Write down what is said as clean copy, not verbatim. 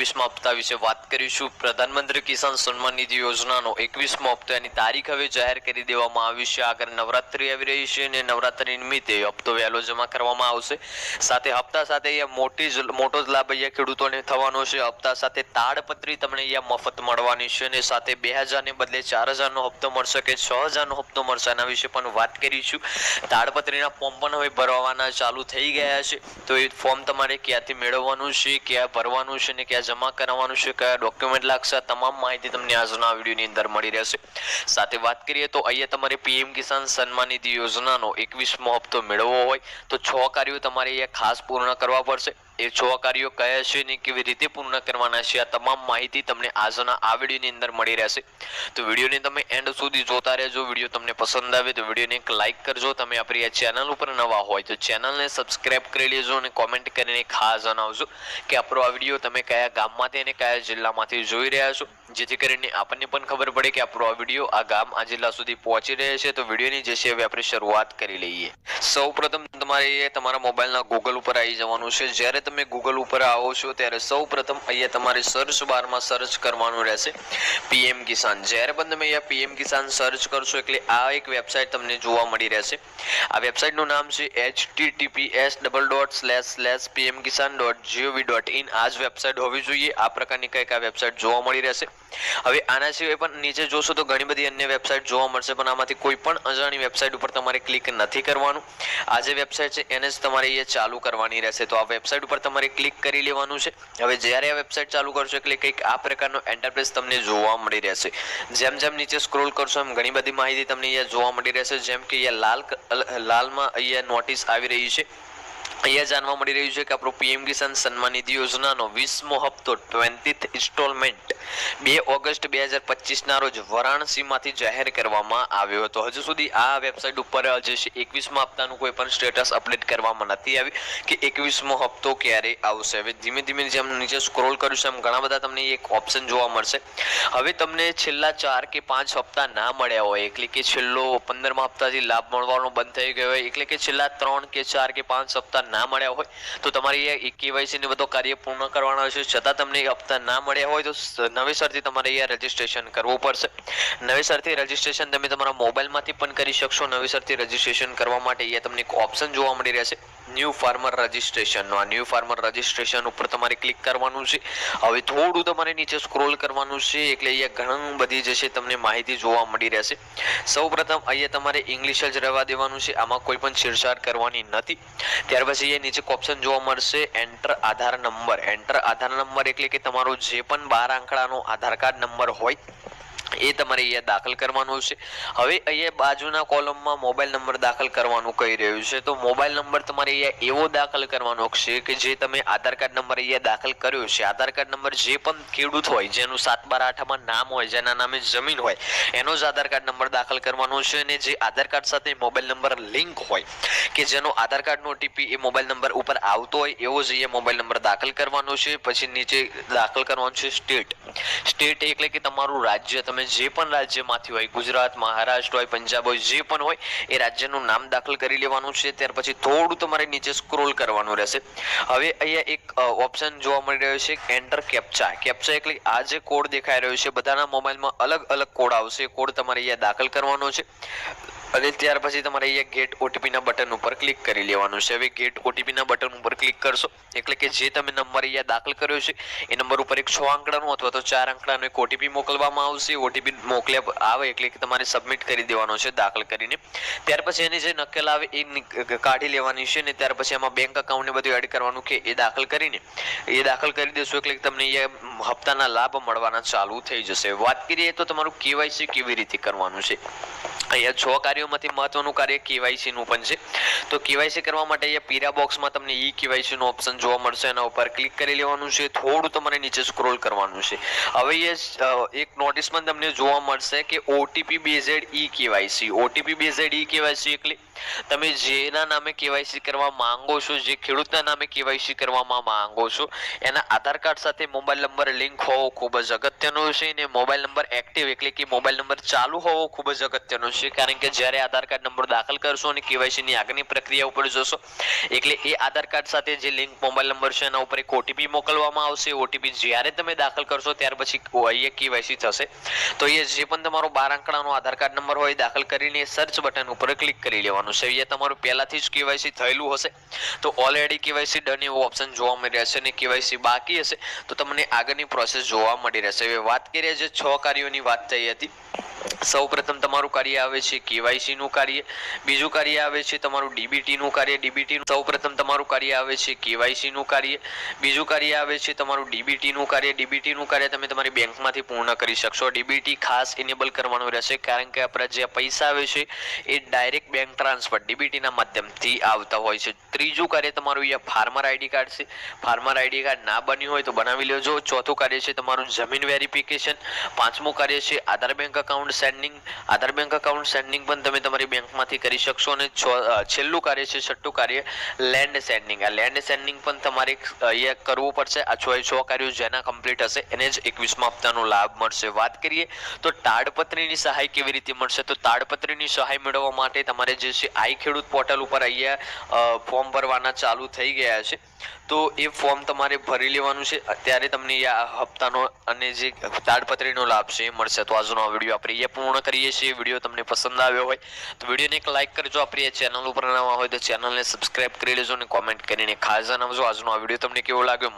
21મા હપ્તા વિશે વાત કરીશું। પ્રધાનમંત્રી કિસાન સન્માન નિધિ યોજનાનો 21મો હપ્તાની તારીખ હવે જાહેર કરી દેવામાં આવી છે। આગળ નવરાત્રી આવી રહી છે અને નવરાત્રી નિમિત્તે હપ્તો વહેલો જમા કરવામાં આવશે। સાથે હપ્તા સાથે મોટો જ લાભ ખેડૂતોને થવાનો છે। હપ્તા સાથે તાડપત્રી તમને મફત મળવાની છે અને સાથે 2000 ને બદલે 4000 નો હપ્તો મળશે કે 6000 નો હપ્તો મળશે, એના વિશે પણ વાત કરીશું। તાડપત્રીના ફોર્મ પણ હવે ભરવાના ચાલુ થઈ ગયા છે, તો એ ફોર્મ તમારે ક્યાંથી મેળવવાનું છે, ક્યાં ભરવાનું છે ને ક્યાં જમા કરાવવાનું છે, કયા ડોક્યુમેન્ટ લાગશે, તમામ માહિતી તમને આજના વિડીયોની અંદર મળી રહેશે। સાથે વાત કરીએ તો અહીંયા તમારે પીએમ કિસાન સન્માન નિધિ યોજનાનો 21મો હપ્તો મેળવવો હોય તો 6 કાર્યો તમારે અહીંયા ખાસ પૂર્ણ કરવા પડશે। એ 6 કાર્યો કયા છે ને કેવી રીતે પૂર્ણ કરવાના છે, આ તમામ માહિતી તમને આજના આ વિડીયોની અંદર મળી રહેશે। તો વિડીયોને તમે એન્ડ સુધી જોતા રહેજો। વિડીયો તમને પસંદ આવે તો વિડીયોને એક લાઈક કરજો। તમે આપણી આ ચેનલ ઉપર નવા હોય તો ચેનલને સબસ્ક્રાઇબ કરી લેજો અને કોમેન્ટ કરીને ખાસ જણાવજો કે આપણો આ વિડીયો તમે કયા ગામમાંથી અને કયા જિલ્લામાંથી જોઈ રહ્યા છો, જેથી કરીને આપણને પણ ખબર પડે કે આપણો આ વિડીયો આ ગામ આ જિલ્લા સુધી પહોંચી રહ્યો છે। તો વિડીયોની જે છે હવે આપણે શરૂઆત કરી લઈએ। સૌપ્રથમ તમારે તમારા મોબાઈલના ગૂગલ ઉપર આવી જવાનું છે। જ્યારે તમે ગૂગલ ઉપર આવો છો ત્યારે સૌપ્રથમ અહીંયા તમારે સર્ચ બારમાં સર્ચ કરવાનું રહેશે પીએમ કિસાન। જ્યારે પણ તમે અહીંયા પીએમ કિસાન સર્ચ કરશો એટલે આ એક વેબસાઇટ તમને જોવા મળી રહેશે। આ વેબસાઇટનું નામ છે https://pmkisan.gov.in। આ જ વેબસાઇટ હોવી જોઈએ। આ પ્રકારની કંઈક આ વેબસાઇટ જોવા મળી રહેશે। હવે આના સિવાય પણ નીચે જોશો તો ઘણી બધી અન્ય વેબસાઇટ જોવા મળશે, પણ આમાંથી કોઈ પણ અજાણી વેબસાઇટ ઉપર તમારે ક્લિક નથી કરવાનું। આ જે વેબસાઇટ છે એને જ તમારે અહીંયા ચાલુ કરવાની રહેશે। તો આ વેબસાઇટ ઉપર તમારે ક્લિક કરી લેવાનું છે। હવે જ્યારે આ વેબસાઇટ ચાલુ કરશો એટલે કંઈક આ પ્રકારનો એન્ટરપ્રાઇઝ તમને જોવા મળી રહેશે। જેમ જેમ નીચે સ્ક્રોલ કરશો એમ ઘણી બધી માહિતી તમને અહીંયા જોવા મળી રહેશે। જેમ કે અહીંયા લાલમાં અહીંયા નોટિસ આવી રહી છે। અહીંયા જાણવા મળી રહ્યું છે કે આપણો પીએમ કિસાન સન્માન નિધિ યોજનાનો 20મો હપ્તો 20th ઇન્સ્ટોલમેન્ટ 2 ઓગસ્ટ 2025 ના રોજ વારાણસીમાંથી જાહેર કરવામાં આવ્યો હતો। હજુ સુધી આ વેબસાઇટ ઉપર જે છે 21મા હપ્તાનું કોઈ પણ સ્ટેટસ અપડેટ કરવામાં નથી આવ્યું કે 21મો હપ્તો ક્યારે આવશે। હવે ધીમે ધીમે જેમ નીચે સ્ક્રોલ કરીશું એમ ઘણા બધા તમને એક ઓપ્શન જોવા મળશે। હવે તમને છેલ્લા 4 કે 5 હપ્તા ના મળ્યા હોય, એટલે કે છેલ્લો 15મા હપ્તાથી લાભ મળવાનો બંધ થઈ ગયો હોય, એટલે કે છેલ્લા 3 કે 4 કે 5 હપ્તા ના મળ્યા હોય તો તમારે કેવાયસી ને બધો કાર્ય પૂર્ણ કરવાનો છે। છતાં તમને હપ્તા ના મળ્યા હોય તો નવેસરથી તમારે અહીંયા રજીસ્ટ્રેશન કરવું પડશે। નવેસરથી રજીસ્ટ્રેશન તમે તમારા મોબાઈલમાંથી પણ કરી શકશો। નવેસરથી રજીસ્ટ્રેશન કરવા માટે અહીંયા તમને એક ઓપ્શન જોવા મળી રહેશે ન્યૂ ફાર્મર રજીસ્ટ્રેશનનો। આ ન્યૂ ફાર્મર રજીસ્ટ્રેશન ઉપર તમારે ક્લિક કરવાનું છે। હવે થોડું તમારે નીચે સ્ક્રોલ કરવાનું છે એટલે અહીંયા ઘણી બધી જે છે તમને માહિતી જોવા મળી રહેશે। સૌપ્રથમ અહીંયા તમારે ઇંગ્લિશ જ રહેવા દેવાનું છે, આમાં કોઈ પણ છેડછાડ કરવાની નથી। ત્યાર પછી એ નીચે ઓપ્શન જોવા મળશે એન્ટર આધાર નંબર। એન્ટર આધાર નંબર એટલે કે તમારો જે પણ 12 આંકડાનો આધાર કાર્ડ નંબર હોય એ તમારે અહીંયા દાખલ કરવાનું છે। હવે અહીંયા બાજુના કોલમમાં મોબાઈલ નંબર દાખલ કરવાનું કહી રહ્યું છે, તો મોબાઈલ નંબર તમારે અહીંયા એવો દાખલ કરવાનો છે કે જે તમે આધાર કાર્ડ નંબર અહીંયા દાખલ કર્યો છે, આધાર કાર્ડ નંબર જે પણ ખેડૂત હોય જેનું 7/12/8માં નામ હોય, જેના નામે જમીન હોય, એનો જ આધાર કાર્ડ નંબર દાખલ કરવાનો છે। અને જે આધાર કાર્ડ સાથે મોબાઈલ નંબર લિંક હોય કે જેનો આધાર કાર્ડનો ઓટીપી એ મોબાઈલ નંબર ઉપર આવતો હોય એવો જ અહીંયા મોબાઈલ નંબર દાખલ કરવાનો છે। પછી નીચે દાખલ કરવાનું છે સ્ટેટ એટલે કે તમારું રાજ્ય, તમે જે પણ રાજ્યમાંથી હોય, ગુજરાત, મહારાષ્ટ્ર હોય, પંજાબ હોય, જે પણ હોય એ રાજ્યનું નામ દાખલ કરી લેવાનું છે। ત્યાર પછી થોડું તમારે નીચે સ્ક્રોલ કરવાનું રહેશે। હવે અહીંયા એક ઓપ્શન જોવા મળી રહ્યો છે એન્ટર કેપ્ચા। કેપ્ચા એટલે આ જે કોડ દેખાઈ રહ્યો છે બધાના મોબાઈલમાં અલગ અલગ કોડ આવશે, એ કોડ તમારે અહીંયા દાખલ કરવાનો છે। અને ત્યાર પછી તમારે અહીંયા ગેટ ઓટીપી ના બટન ઉપર ક્લિક કરી લેવાનું છે। હવે ગેટ ઓટીપી ના બટન ઉપર ક્લિક કરશો એટલે કે જે તમે નંબર અહીંયા દાખલ કર્યો છે એ નંબર ઉપર એક 6 આંકડાનો અથવા તો 4 આંકડાનો એક ઓટીપી મોકલવામાં આવશે। ઓટીપી મોકલ્યા આવે એટલે કે તમારે સબમિટ કરી દેવાનો છે દાખલ કરીને। ત્યાર પછી એની જે નકલ આવે એ કાઢી લેવાની છે ને ત્યાર પછી એમાં બેંક એકાઉન્ટ ને બધું એડ કરવાનું કે એ દાખલ કરીને એ દાખલ કરી દેશો એટલે તમને અહીંયા હપ્તાના લાભ મળવાના ચાલુ થઈ જશે। વાત કરીએ તો તમારું કેવાયસી કેવી રીતે કરવાનું છે। અહીંયા 6 કાર્યોમાંથી મહત્વનું કાર્ય કેવાયસી નું પણ છે। તો કેવાયસી કરવા માટે અહીંયા પીળા બોક્સમાં તમને ઈ કેવાયસી નો ઓપ્શન જોવા મળશે, એના ઉપર ક્લિક કરી લેવાનું છે। થોડું તમારે નીચે સ્ક્રોલ કરવાનું છે। હવે એક નોટિસમાં તમને જોવા મળશે કે OTP based e KYC. OTP based e KYC એટલે તમે જેના નામે કેવાયસી કરવા માંગો છો, જે ખેડૂતના નામે કેવાયસી કરવામાં માંગો છો, એના આધાર કાર્ડ સાથે મોબાઈલ નંબર લિંક હોવો ખૂબ જ અગત્યનો છે, અને મોબાઈલ નંબર એક્ટિવ એટલે કે મોબાઈલ નંબર ચાલુ હોવો ખૂબ જ અગત્યનો આવશે, કારણ કે જ્યારે આધાર કાર્ડ નંબર દાખલ કરશો અને KYC ની આગળની પ્રક્રિયા ઉપર જશો એટલે એ આધાર કાર્ડ સાથે જે લિંક મોબાઈલ નંબર છે એના ઉપર એક OTP મોકલવામાં આવશે. OTP જ્યારે તમે દાખલ કરશો ત્યાર પછી અહીંયા KYC થશે. તો એ જે પણ તમારો 12 આંકડાનો આધાર કાર્ડ નંબર હોય દાખલ કરીને સર્ચ બટન ઉપર ક્લિક કરી લેવાનું છે. અહીંયા તમારું પહેલાથી જ KYC થયેલું હશે તો ઓલરેડી KYC ડન એવો ઓપ્શન જોવા મળી રહેશે, અને KYC બાકી હશે તો તમને આગળની પ્રોસેસ જોવા મળી રહેશે. હવે વાત કરીએ જે 6 કાર્યોની વાત થઈ હતી. સૌપ્રથમ તમારું કાર્ય આવે છે KYC નું કાર્ય, બીજું કાર્ય આવે છે તમારું DBT નું કાર્ય. DBT નું સૌપ્રથમ તમારું કાર્ય આવે છે KYC નું કાર્ય, બીજું કાર્ય આવે છે તમારું DBT નું કાર્ય. DBT નું કાર્ય તમે તમારી બેંકમાંથી પૂર્ણ કરી શકશો. DBT ખાસ ઇનેબલ કરવાનું રહેશે, કારણ કે આપણા જે પૈસા આવે છે એ ડાયરેક્ટ બેંક ટ્રાન્સફર DBT ના માધ્યમથી આવતા હોય છે. ત્રીજું કાર્ય તમારું અહીંયા ફાર્મર ID કાર્ડ છે. ફાર્મર ID કાર્ડ ના બન્યું હોય તો બનાવી લેજો. ચોથું કાર્ય છે તમારું જમીન વેરિફિકેશન. પાંચમું કાર્ય છે આધાર બેંક અકાઉન્ટ સેન્ડિંગ. આધાર બેંક અકાઉન્ટ સેન્ડિંગ પણ તમે તમારી બેંકમાંથી કરી શકશો. અને છેલ્લું કાર્ય છે છઠ્ઠું કાર્ય લેન્ડ સેન્ડિંગ. આ લેન્ડ સેન્ડિંગ પણ તમારે અહીંયા કરવું પડશે. આ 6 કાર્યો જેના કમ્પ્લીટ હશે એને જ 21મા હપ્તાનો લાભ મળશે. વાત કરીએ તો તાડપત્રીની સહાય કેવી રીતે મળશે, તો તાડપત્રીની સહાય મેળવવા માટે તમારે જે છે આઈ ખેડૂત પોર્ટલ ઉપર અહીંયા ફોર્મ ભરવાના ચાલુ થઈ ગયા છે. તો એ ફોર્મ તમારે ભરી લેવાનું છે, ત્યારે તમને આ હપ્તાનો અને જે તાડપત્રીનો લાભ છે એ મળશે. તો આજનો આ વિડીયો આપણે અહીંયા પૂર્ણ કરીએ છીએ. વિડીયો તમને પસંદ આવ્યો હોય તો વિડીયોને એક લાઇક કરજો. આપણી ચેનલ ઉપર નવા હોય તો ચેનલને સબસ્ક્રાઇબ કરી લેજો અને કોમેન્ટ કરીને ખાસ જણાવજો આજનો આ વિડીયો તમને કેવો લાગ્યો.